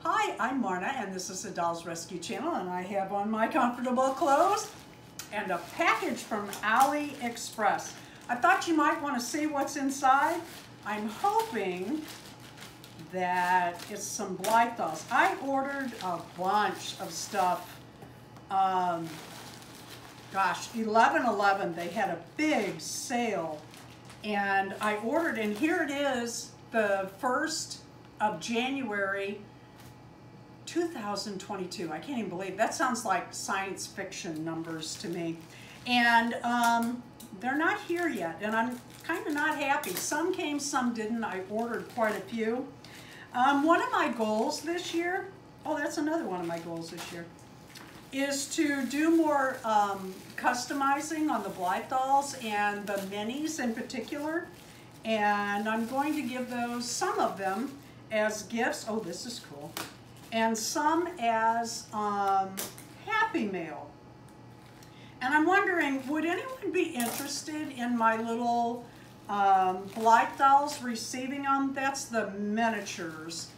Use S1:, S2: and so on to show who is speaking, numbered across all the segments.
S1: Hi, I'm Marna, and this is the Dolls Rescue Channel, and I have on my comfortable clothes and a package from Aliexpress. I thought you might want to see what's inside. I'm hoping that it's some Blythe dolls. I ordered a bunch of stuff. Gosh, 11/11, they had a big sale, and I ordered, and here it is, the 1st of January 2022. I can't even believe that. Sounds like science fiction numbers to me. And they're not here yet, and I'm kind of not happy. Some came, some didn't. I ordered quite a few. One of my goals this year, oh, that's another one of my goals this year, is to do more customizing on the Blythe dolls and the minis in particular. And I'm going to give those, some of them, as gifts. Oh, this is cool. And some as Happy Mail. And I'm wondering, would anyone be interested in my little Blythe dolls, receiving them? That's the miniatures.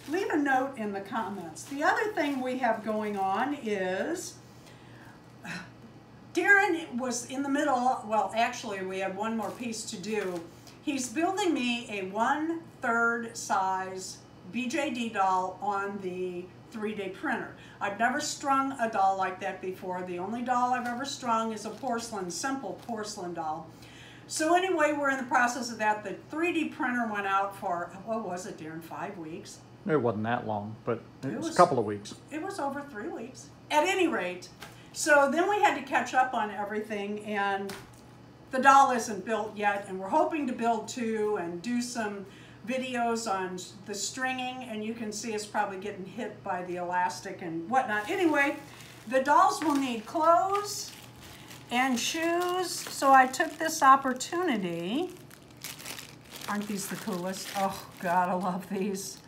S1: Leave a note in the comments. The other thing we have going on is, Darren was in the middle, well, actually we have one more piece to do. He's building me a 1/3 size BJD doll on the 3D printer. I've never strung a doll like that before. The only doll I've ever strung is a porcelain, simple porcelain doll. So anyway, we're in the process of that. The 3D printer went out for, what was it, Darren, 5 weeks?
S2: It wasn't that long, but it was a couple of weeks.
S1: It was over 3 weeks. At any rate, so then we had to catch up on everything, and the doll isn't built yet, and we're hoping to build 2 and do some videos on the stringing, and you can see it's probably getting hit by the elastic and whatnot. Anyway, the dolls will need clothes and shoes, so I took this opportunity. Aren't these the coolest? Oh God, I love these.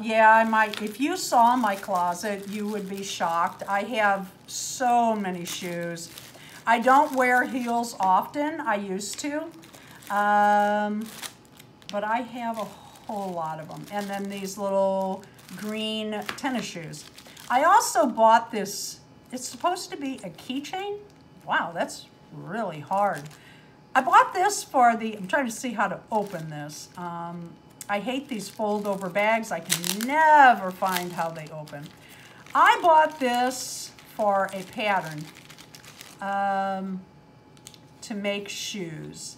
S1: Yeah, I might, if you saw my closet, you would be shocked. I have so many shoes. I don't wear heels often. I used to. But I have a whole lot of them. And then these little green tennis shoes. I also bought this, it's supposed to be a keychain. Wow, that's really hard. I bought this for the, I'm trying to see how to open this. I hate these fold over bags. I can never find how they open. I bought this for a pattern to make shoes.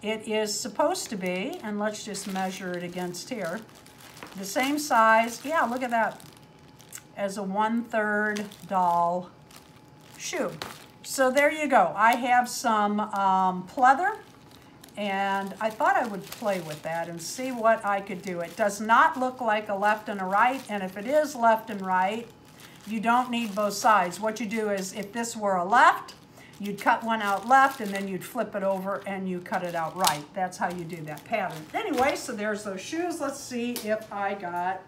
S1: It is supposed to be, and let's just measure it against here, the same size, yeah, look at that, as a 1/3 doll shoe. So there you go. I have some pleather, and I thought I would play with that and see what I could do. It does not look like a left and a right, and if it is left and right, you don't need both sides. What you do is, if this were a left, you'd cut one out left, and then you'd flip it over and you cut it out right. That's how you do that pattern. Anyway, so there's those shoes. Let's see if I got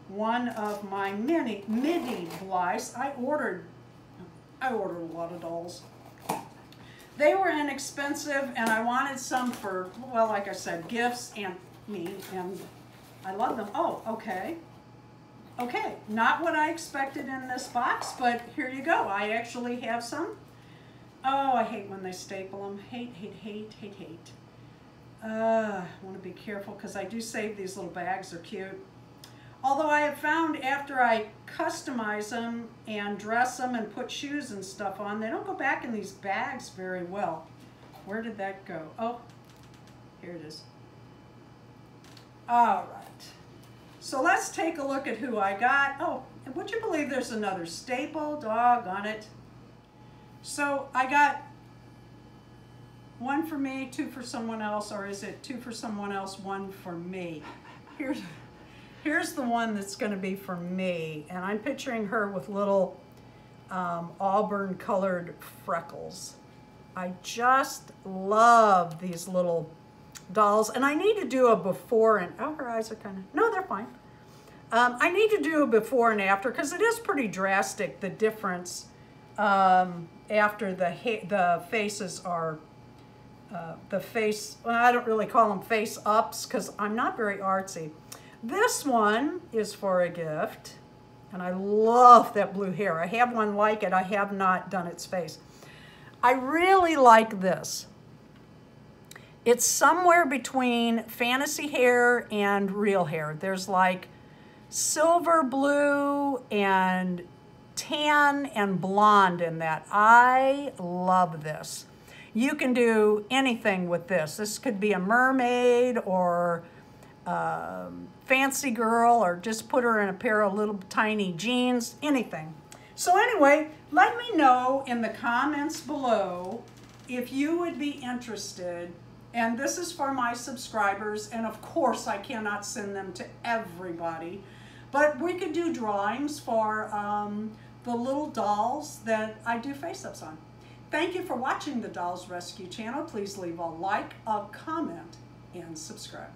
S1: one of my mini Blythes. I ordered a lot of dolls. They were inexpensive, and I wanted some for, well, like I said, gifts and me, and I love them. Oh, okay. Okay, not what I expected in this box, but here you go. I actually have some. Oh, I hate when they staple them. Hate, hate, hate, hate, hate. I want to be careful because I do save these little bags. They're cute. Although I have found after I customize them and dress them and put shoes and stuff on, they don't go back in these bags very well. Where did that go? Oh, here it is. All right. So let's take a look at who I got. Oh, and would you believe there's another staple? Doggone it. So I got 1 for me, 2 for someone else, or is it 2 for someone else, 1 for me? Here's the one that's going to be for me, and I'm picturing her with little auburn colored freckles. I just love these little dolls, and I need to do a before and, oh, her eyes are kind of, no, they're fine. I need to do a before and after because it is pretty drastic, the difference after the faces are, well, I don't really call them face ups because I'm not very artsy. This one is for a gift, and I love that blue hair. I have one like it. I have not done its face. I really like this. It's somewhere between fantasy hair and real hair. There's like silver blue and tan and blonde in that. I love this. You can do anything with this. This could be a mermaid or fancy girl, or just put her in a pair of little tiny jeans, anything. So anyway, let me know in the comments below if you would be interested. And this is for my subscribers, and of course I cannot send them to everybody, but we could do drawings for the little dolls that I do face-ups on. Thank you for watching the Dolls Rescue channel. Please leave a like, a comment, and subscribe.